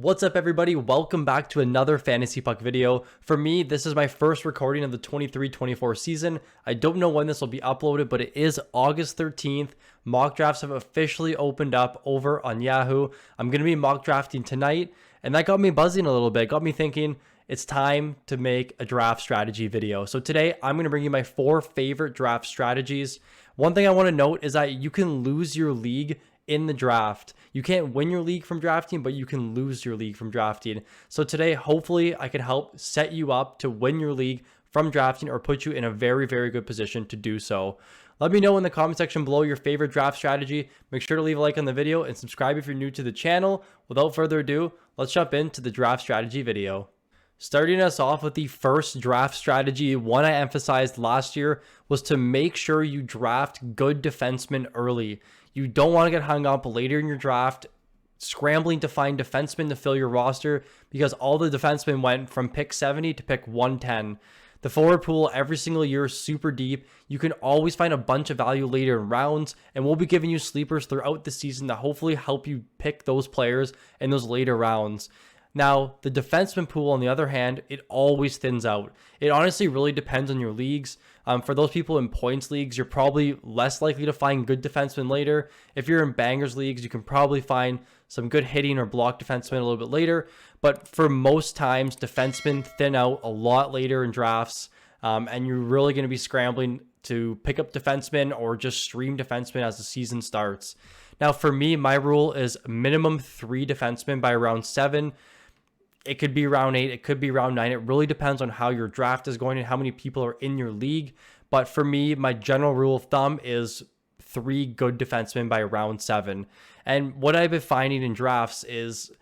What's up, everybody? Welcome back to another Fantasy Puck video. For me, this is my first recording of the 23-24 season. I don't know when this will be uploaded, but it is August 13th. Mock drafts have officially opened up over on Yahoo. I'm going to be mock drafting tonight, and that got me buzzing a little bit. Got me thinking it's time to make a draft strategy video. So today, I'm going to bring you my 4 favorite draft strategies. One thing I want to note is that you can lose your league in the draft. You can't win your league from drafting, but you can lose your league from drafting. So today, hopefully I can help set you up to win your league from drafting or put you in a very, very good position to do so. Let me know in the comment section below your favorite draft strategy. Make sure to leave a like on the video and subscribe if you're new to the channel. Without further ado, let's jump into the draft strategy video. Starting us off with the first draft strategy, one I emphasized last year was to make sure you draft good defensemen early. You don't want to get hung up later in your draft scrambling to find defensemen to fill your roster because all the defensemen went from pick 70 to pick 110. The forward pool every single year is super deep. You can always find a bunch of value later in rounds, and we'll be giving you sleepers throughout the season that hopefully help you pick those players in those later rounds. Now, the defenseman pool, on the other hand, it always thins out. It honestly really depends on your leagues. For those people in points leagues, you're probably less likely to find good defensemen later. If you're in bangers leagues, you can probably find some good hitting or block defensemen a little bit later. But for most times, defensemen thin out a lot later in drafts, and you're really going to be scrambling to pick up defensemen or just stream defensemen as the season starts. Now, for me, my rule is minimum 3 defensemen by round 7. It could be round 8, it could be round 9. It really depends on how your draft is going and how many people are in your league. But for me, my general rule of thumb is 3 good defensemen by round 7. And what I've been finding in drafts is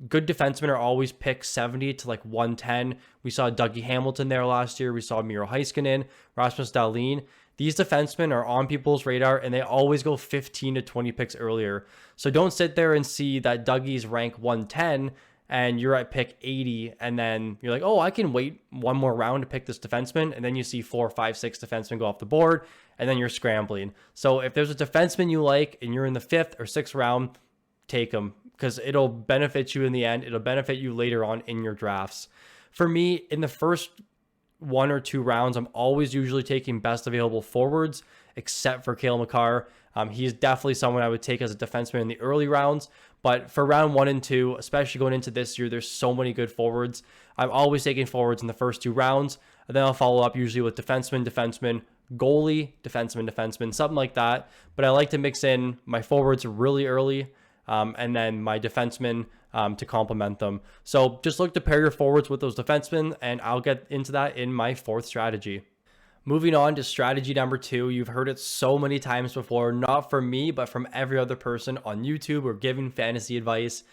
good defensemen are always picked 70 to like 110. We saw Dougie Hamilton there last year. We saw Miro Heiskanen, Rasmus Dahlin. These defensemen are on people's radar, and they always go 15 to 20 picks earlier. So don't sit there and see that Dougie's rank 110 and you're at pick 80, and then you're like, oh, I can wait one more round to pick this defenseman, and then you see 4, 5, 6 defensemen go off the board, and then you're scrambling. So if there's a defenseman you like, and you're in the 5th or 6th round, take him, because it'll benefit you in the end. It'll benefit you later on in your drafts. For me, in the first 1 or 2 rounds, I'm always usually taking best available forwards, except for Cale Makar. He's definitely someone I would take as a defenseman in the early rounds. But for round 1 and 2, especially going into this year, there's so many good forwards. I'm always taking forwards in the first 2 rounds. And then I'll follow up usually with defenseman, goalie, defenseman, something like that. But I like to mix in my forwards really early, and then my defensemen to complement them. So just look to pair your forwards with those defensemen, and I'll get into that in my 4th strategy. Moving on to strategy number 2, you've heard it so many times before, not from me, but from every other person on YouTube or giving fantasy advice.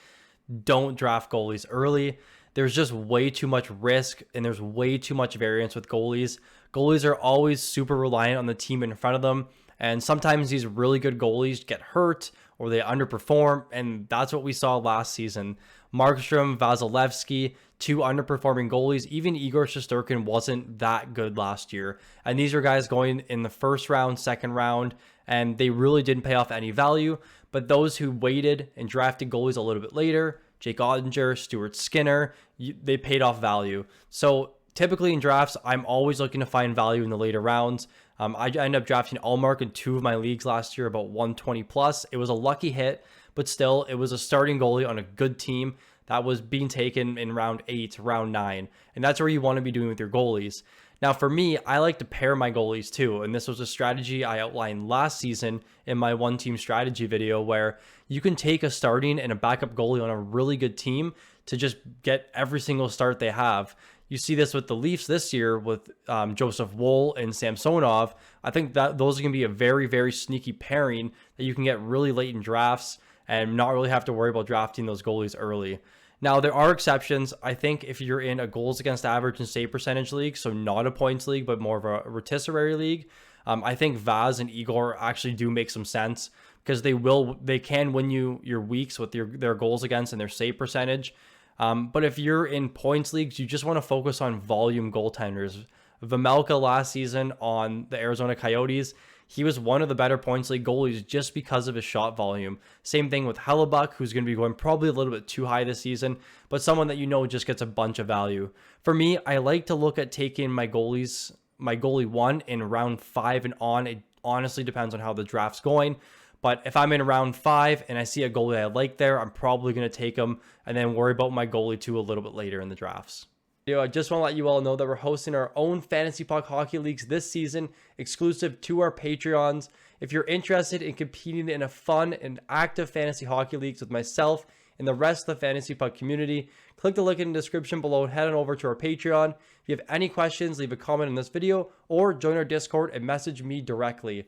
Don't draft goalies early. There's just way too much risk, and there's way too much variance with goalies. Goalies are always super reliant on the team in front of them, and sometimes these really good goalies get hurt or they underperform, and that's what we saw last season. Markstrom, Vasilevsky, 2 underperforming goalies. Even Igor Shesterkin wasn't that good last year. And these are guys going in the 1st round, 2nd round, and they really didn't pay off any value. But those who waited and drafted goalies a little bit later, Jake Ottinger, Stuart Skinner, they paid off value. So typically in drafts, I'm always looking to find value in the later rounds. I ended up drafting Ullmark in 2 of my leagues last year, about 120 plus. It was a lucky hit, but still, it was a starting goalie on a good team that was being taken in round 8, round 9. And that's where you want to be doing with your goalies. Now, for me, I like to pair my goalies too. And this was a strategy I outlined last season in my 1-team strategy video, where you can take a starting and a backup goalie on a really good team to just get every single start they have. You see this with the Leafs this year with Joseph Woll and Samsonov. I think that those are going to be a very, very sneaky pairing that you can get really late in drafts and not really have to worry about drafting those goalies early. Now, there are exceptions. I think if you're in a goals against average and save percentage league, so not a points league, but more of a rotisserie league, I think Vaz and Igor actually do make some sense because they can win you your weeks with their goals against and their save percentage. But if you're in points leagues, you just want to focus on volume goaltenders. Vejmelka last season on the Arizona Coyotes, he was one of the better points league goalies just because of his shot volume. Same thing with Hellebuck, who's going to be going probably a little bit too high this season, but someone that you know just gets a bunch of value. For me, I like to look at taking my goalies, my goalie 1 in round 5 and on. It honestly depends on how the draft's going. But if I'm in round 5 and I see a goalie I like there, I'm probably going to take him and then worry about my goalie 2 a little bit later in the drafts. I just want to let you all know that we're hosting our own Fantasy Puck Hockey Leagues this season, exclusive to our Patreons. If you're interested in competing in a fun and active fantasy hockey leagues with myself and the rest of the Fantasy Puck community, click the link in the description below and head on over to our Patreon. If you have any questions, leave a comment in this video or join our Discord and message me directly.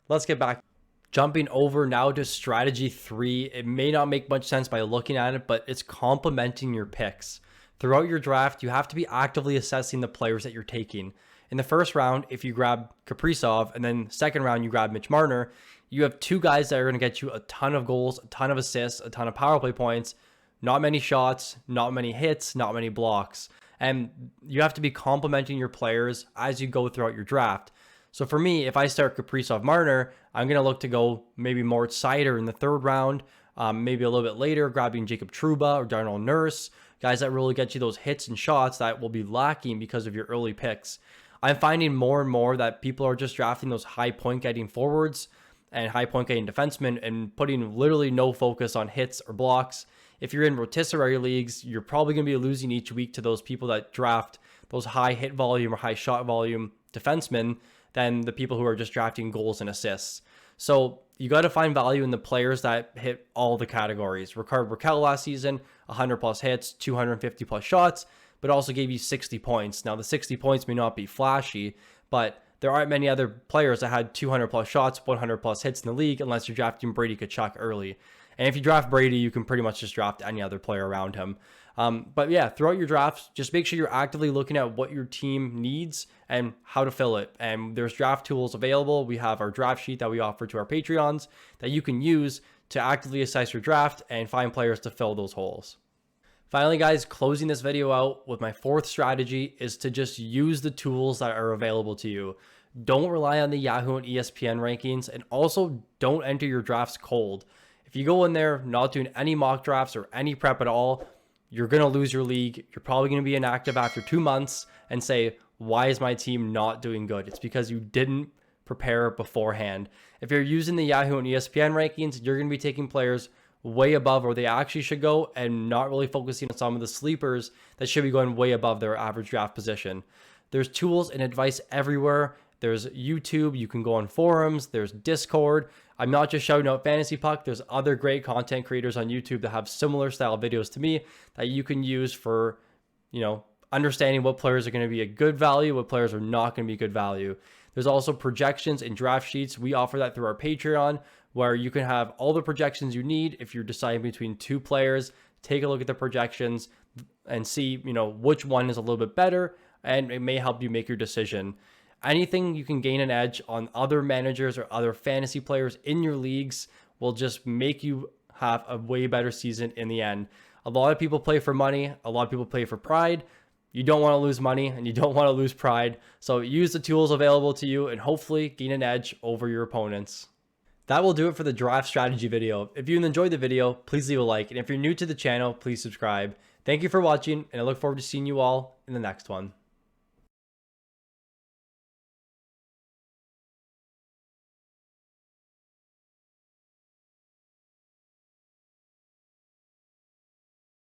Let's get back. Jumping over now to strategy 3. It may not make much sense by looking at it, but it's complementing your picks. Throughout your draft, you have to be actively assessing the players that you're taking. In the first round, if you grab Kaprizov, and then second round, you grab Mitch Marner, you have 2 guys that are going to get you a ton of goals, a ton of assists, a ton of power play points, not many shots, not many hits, not many blocks. And you have to be complimenting your players as you go throughout your draft. So for me, if I start Kaprizov Marner, I'm going to look to go maybe Moritz Seider in the 3rd round, maybe a little bit later, grabbing Jacob Trouba or Darnell Nurse, guys that really get you those hits and shots that will be lacking because of your early picks. I'm finding more and more that people are just drafting those high point getting forwards and high point getting defensemen and putting literally no focus on hits or blocks. If you're in rotisserie leagues, you're probably going to be losing each week to those people that draft those high hit volume or high shot volume defensemen than the people who are just drafting goals and assists. So you got to find value in the players that hit all the categories. Rickard Rakell last season, 100 plus hits, 250 plus shots, but also gave you 60 points. Now the 60 points may not be flashy, but there aren't many other players that had 200 plus shots, 100 plus hits in the league unless you're drafting Brady Tkachuk early. And if you draft Brady, you can pretty much just draft any other player around him. But yeah, throughout your drafts, just make sure you're actively looking at what your team needs and how to fill it. And there's draft tools available. We have our draft sheet that we offer to our Patreons that you can use to actively assess your draft and find players to fill those holes. Finally, guys, closing this video out with my 4th strategy is to just use the tools that are available to you. Don't rely on the Yahoo and ESPN rankings, and also don't enter your drafts cold. If you go in there not doing any mock drafts or any prep at all, you're going to lose your league. You're probably going to be inactive after 2 months and say, why is my team not doing good? It's because you didn't prepare beforehand. If you're using the Yahoo and ESPN rankings, you're going to be taking players way above where they actually should go and not really focusing on some of the sleepers that should be going way above their average draft position. There's tools and advice everywhere. There's YouTube, you can go on forums, there's Discord. I'm not just shouting out Fantasy Puck, there's other great content creators on YouTube that have similar style videos to me that you can use for, understanding what players are going to be a good value, what players are not going to be good value. There's also projections and draft sheets. We offer that through our Patreon, where you can have all the projections you need if you're deciding between 2 players. Take a look at the projections and see, which one is a little bit better, and it may help you make your decision. Anything you can gain an edge on other managers or other fantasy players in your leagues will just make you have a way better season in the end. A lot of people play for money. A lot of people play for pride. You don't want to lose money and you don't want to lose pride. So use the tools available to you and hopefully gain an edge over your opponents. That will do it for the draft strategy video. If you enjoyed the video, please leave a like. And if you're new to the channel, please subscribe. Thank you for watching, and I look forward to seeing you all in the next one.